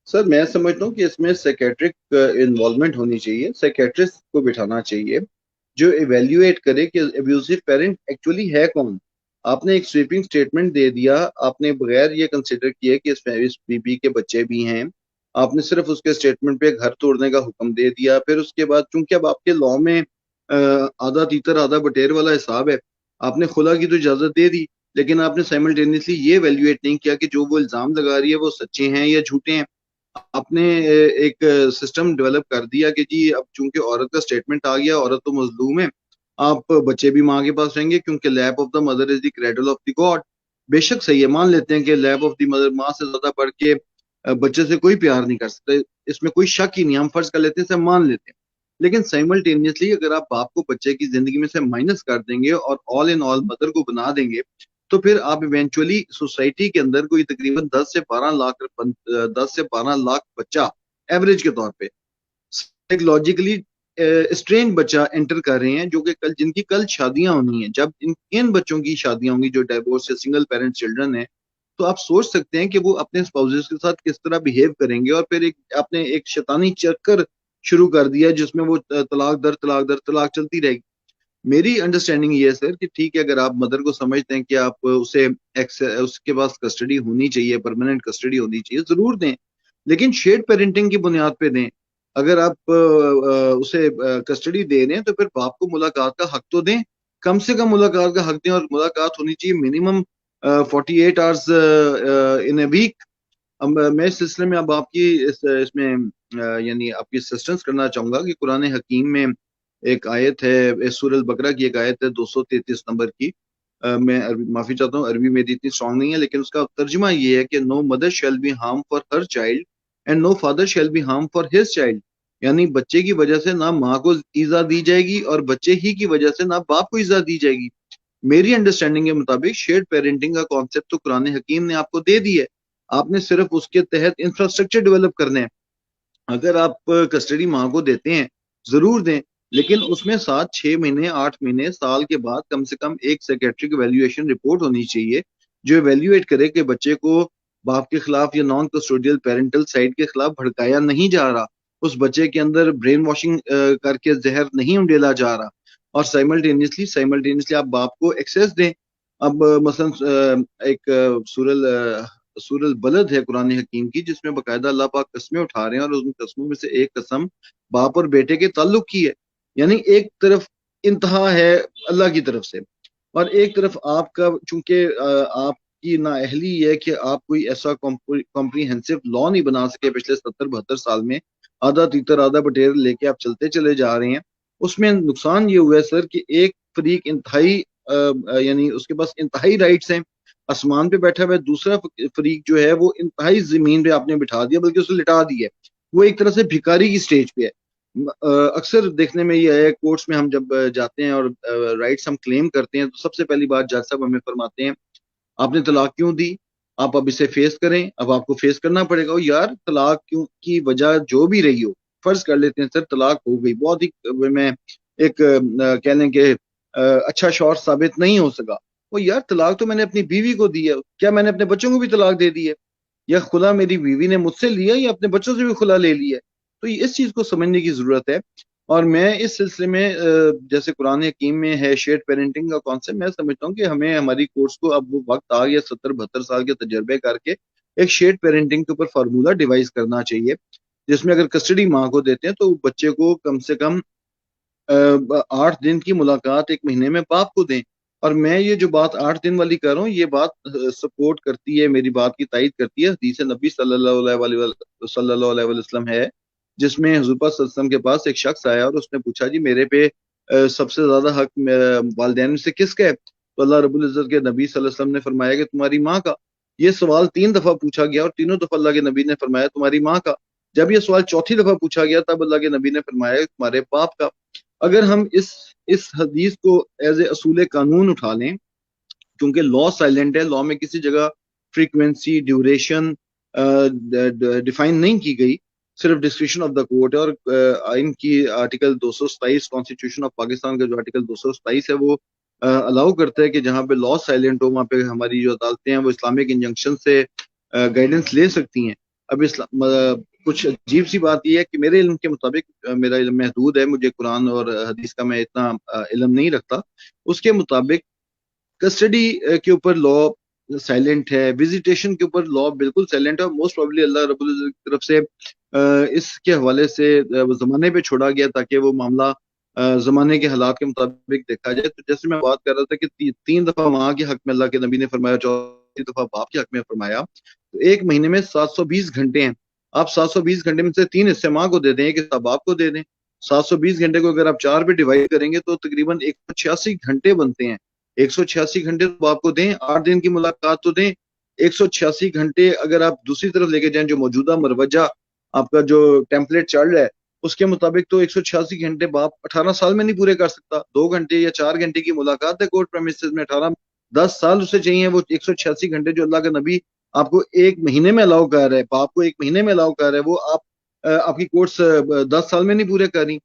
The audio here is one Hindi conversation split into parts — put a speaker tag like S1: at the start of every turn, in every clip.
S1: सर मैं समझता हूँ कि इसमें साइकेट्रिक इन्वॉल्वमेंट होनी चाहिए, साइकेट्रिस्ट को बिठाना चाहिए जो इवेल्युएट करे कि अब्यूजिव पेरेंट एक्चुअली है कौन। आपने एक स्वीपिंग स्टेटमेंट दे दिया, आपने बगैर ये कंसिडर किए कि इस बीबी के बच्चे भी हैं। आपने सिर्फ उसके स्टेटमेंट पे घर तोड़ने का हुक्म दे दिया। फिर उसके बाद चूंकि अब आपके लॉ में आधा तीतर आधा बटेर वाला हिसाब है, आपने खुला की तो इजाजत दे दी, लेकिन आपने साइमल्टेनियसली ये वैल्यूएट नहीं किया कि जो वो इल्जाम लगा रही है वो सच्चे हैं या झूठे हैं। आपने एक सिस्टम डेवलप कर दिया कि जी अब चूंकि औरत का स्टेटमेंट आ गया, औरत तो मजलूम है, आप बच्चे भी माँ के पास रहेंगे क्योंकि lap of the mother is the cradle of the God. बेशक सही है, मान लेते हैं कि लैप ऑफ द मदर माँ से ज्यादा बढ़ के बच्चे से कोई प्यार नहीं कर सकते, इसमें कोई शक ही नहीं, हम फर्ज कर लेते हैं, इसे मान लेते हैं। लेकिन साइमल्टेनियसली अगर आप बाप को बच्चे की जिंदगी में से माइनस कर देंगे और ऑल इन ऑल मदर को बना देंगे, तो फिर आप इवेंचुअली सोसाइटी के अंदर कोई तकरीबन 10 से 12 लाख बच्चा एवरेज के तौर पे साइकोलॉजिकली स्ट्रेन बच्चा एंटर कर रहे हैं, जो कि कल जिनकी कल शादियां होनी है। जब इन बच्चों की शादियां होंगी जो डाइवोर्स या सिंगल पेरेंट चिल्ड्रन है, तो आप सोच सकते हैं कि वो अपने स्पाउसेस के साथ किस तरह बिहेव करेंगे। और फिर एक आपने एक शैतानी चक्कर शुरू कर दिया जिसमें वो तलाक दर तलाक चलती रहेगी। मेरी अंडरस्टैंडिंग ये है सर कि ठीक है, अगर आप मदर को समझते हैं कि आप उसे उसके पास कस्टडी होनी चाहिए, परमानेंट कस्टडी होनी चाहिए, जरूर दें, लेकिन शेयर्ड पेरेंटिंग की बुनियाद पे दें। अगर आप उसे कस्टडी दे रहे हैं तो फिर बाप को मुलाकात का हक तो दें, कम से कम मुलाकात का हक दें। और मुलाकात होनी चाहिए minimum 48 hours in a week. अब मैं इस सिलसिले में अब आपकी इसमें यानी आपकी असिस्टेंस करना चाहूंगा कि कुरान हकीम में एक आयत है, सूरह बकरा की एक आयत है 233 नंबर की। मैं माफी चाहता हूँ, अरबी मेरी इतनी स्ट्रांग नहीं है, लेकिन उसका तर्जुमा ये है कि no mother shall be harm for her child and no father shall be harm for his child. यानी बच्चे की वजह से ना माँ को ईजा दी जाएगी और बच्चे ही की वजह से ना बाप को ईजा दी जाएगी। मेरी अंडरस्टैंडिंग के मुताबिक शेयर्ड पेरेंटिंग का कॉन्सेप्ट तो कुरान हकीम ने आपको दे दी है, आपने सिर्फ उसके तहत इंफ्रास्ट्रक्चर डेवलप करने हैं। अगर आप कस्टडी माँ को देते हैं, जरूर दें, लेकिन उसमें 7 6 महीने 8 महीने साल के बाद कम से कम एक साइकेट्रिक वैल्यूएशन रिपोर्ट होनी चाहिए जो इवेल्युएट करे कि बच्चे को बाप के खिलाफ या नॉन कस्टोडियल पेरेंटल साइड के खिलाफ भड़काया नहीं जा रहा, उस बच्चे के अंदर ब्रेन वॉशिंग करके जहर नहीं उंडेला जा रहा। और साइमल्टेनियसली आप बाप को एक्सेस दें। अब मसलन एक सूरल बलद है कुरान हकीम की जिसमें बकायदा अल्लाह पाक कस्में उठा रहे हैं और उन कस्मों में से एक कसम बाप और बेटे के ताल्लुक की है। यानी एक तरफ इंतहा है अल्लाह की तरफ से, और एक तरफ आपका चूंकि आपकी नाअहली है कि आप कोई ऐसा कॉम्प्रीहेंसिव लॉ नहीं बना सके पिछले 70 72 साल में, आधा तीतर आधा बटेर लेके आप चलते चले जा रहे हैं। उसमें नुकसान ये हुआ है सर कि एक फरीक इंतहाई यानी उसके पास इंतहाई राइट्स हैं, आसमान पे बैठा हुआ है, दूसरा फरीक जो है वो इंतहाई जमीन पे आपने बिठा दिया, बल्कि उसे लिटा दिया है। वो एक तरह से भिखारी की स्टेज पे है। अक्सर देखने में ये है कोर्ट्स में हम जब जाते हैं और राइट्स हम क्लेम करते हैं, तो सबसे पहली बात जज साहब हमें फरमाते हैं, आपने तलाक क्यों दी, आप अब इसे फेस करें, अब आपको फेस करना पड़ेगा। और यार तलाक क्यों की वजह जो भी रही हो, फर्ज कर लेते हैं सर तलाक हो गई, बहुत ही मैं एक कह लें कि अच्छा शौहर साबित नहीं हो सका। वो यार तलाक तो मैंने अपनी बीवी को दी है, क्या मैंने अपने बच्चों को भी तलाक दे दी है? या खुला मेरी बीवी ने मुझसे लिया या अपने बच्चों से भी खुला ले लिया है? तो इस चीज को समझने की जरूरत है। और मैं इस सिलसिले में जैसे कुरान हकीम में है शेयर्ड पेरेंटिंग का कॉन्सेप्ट, मैं समझता हूँ कि हमें हमारी कोर्स को अब वो वक्त आ गया 70 72 साल के तजर्बे करके एक शेयर्ड पेरेंटिंग के ऊपर फार्मूला डिवाइस करना चाहिए, जिसमें अगर कस्टडी माँ को देते हैं तो बच्चे को कम से कम 8 दिन की मुलाकात एक महीने में बाप को दें। और मैं ये जो बात 8 दिन वाली कर रहा हूँ, ये बात सपोर्ट करती है, मेरी बात की तायद करती है हदीस नबी सल्लल्लाहु अलैहि वसल्लम है, जिसमें हुज़ूर पाक सल्लल्लाहु अलैहि वसल्लम के पास एक शख्स आया और उसने पूछा जी मेरे पे सबसे ज्यादा हक वालिदैन में से किसका है? तो अल्लाह रब्बुल इज्जत के नबी सल्लल्लाहु अलैहि वसल्लम ने फरमाया कि तुम्हारी माँ का। ये सवाल 3 दफा पूछा गया और तीनों दफा अल्लाह के नबी ने फरमाया तुम्हारी माँ का। जब ये सवाल चौथी दफा पूछा गया तब अल्लाह के नबी ने फरमाया तुम्हारे बाप का। अगर हम इस हदीस को एज ए असूल कानून उठा लें, क्योंकि लॉ साइलेंट है, लॉ में किसी जगह फ्रीक्वेंसी ड्यूरेशन डिफाइन नहीं की गई, सिर्फ डिस्क्रिप्शन ऑफ द कोर्ट है। और आइन की आर्टिकल 227 कॉन्स्टिट्यूशन ऑफ पाकिस्तान का जो आर्टिकल 227 है वो अलाउ करता है कि जहाँ पे लॉ साइलेंट हो वहाँ पे हमारी जो अदालतें हैं वो इस्लामिक इंजंक्शन से गाइडेंस ले सकती हैं। अब कुछ अजीब सी बात यह है कि मेरे इल्म के मुताबिक, मेरा इल्म महदूद है, मुझे कुरान और हदीस का मैं इतना इल्म नहीं रखता, उसके मुताबिक कस्टडी के ऊपर लॉ साइलेंट है, विजिटेशन के ऊपर लॉ बिल्कुल साइलेंट है, और मोस्ट प्रोबेबली अल्लाह रब्बुल इज्जत की तरफ से इसके हवाले से वो जमाने पे छोड़ा गया ताकि वो मामला जमाने के हालात के मुताबिक देखा जाए। तो जैसे मैं बात कर रहा था कि 3 दफा माँ के हक में अल्लाह के नबी ने फरमाया, 4 दफा बाप के हक में फरमाया, तो एक महीने में 720 घंटे हैं। आप 720 घंटे में से 3 हिस्से माँ को दे दें, एक हिस्सा बाप को दे दें। 720 घंटे को अगर आप 4 पे डिवाइड करेंगे तो तकरीबन 186 घंटे बनते हैं। 186 घंटे तो आपको दें, 8 दिन की मुलाकात तो दें। 186 घंटे अगर आप दूसरी तरफ लेके जाएं, जो मौजूदा मरवजा आपका जो टेम्पलेट चल रहा है उसके मुताबिक, तो 186 घंटे बाप 18 साल में नहीं पूरे कर सकता। 2 घंटे या 4 घंटे की मुलाकात है कोर्ट प्रेमिसेस में, 10 साल उसे चाहिए। वो 186 घंटे जो अल्लाह का नबी आपको एक महीने में अलाउ कर रहा है, बाप को एक महीने में अलाउ कर रहा है, वो आप आपकी कोर्ट्स 10 साल में नहीं पूरे कर रही।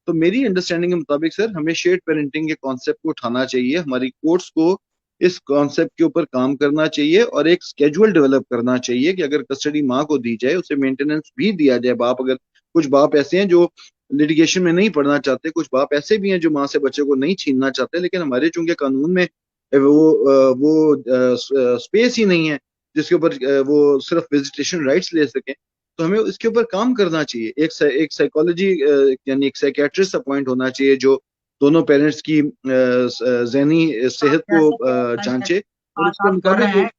S1: तो मेरी अंडरस्टैंडिंग के मुताबिक सर, हमें शेयर्ड पेरेंटिंग के कॉन्सेप्ट को उठाना चाहिए, हमारी कोर्ट्स को इस कॉन्सेप्ट के ऊपर काम करना चाहिए और एक स्केड्यूल डेवलप करना चाहिए कि अगर कस्टडी माँ को दी जाए, उसे मेंटेनेंस भी दिया जाए। बाप, अगर कुछ बाप ऐसे हैं जो लिटिगेशन में नहीं पढ़ना चाहते, कुछ बाप ऐसे भी हैं जो माँ से बच्चे को नहीं छीनना चाहते, लेकिन हमारे चूंकि कानून में वो स्पेस ही नहीं है जिसके ऊपर वो सिर्फ विजिटेशन राइट्स ले सकें। तो हमें इसके ऊपर काम करना चाहिए। एक साइकोलॉजी यानी एक साइकेट्रिस्ट अपॉइंट होना चाहिए जो दोनों पेरेंट्स की जहनी सेहत को
S2: जैसे कि भाई
S1: जांचे और
S2: बात
S1: उसके
S2: आप कर
S1: मुताबिक
S2: रहे
S1: वो
S2: हैं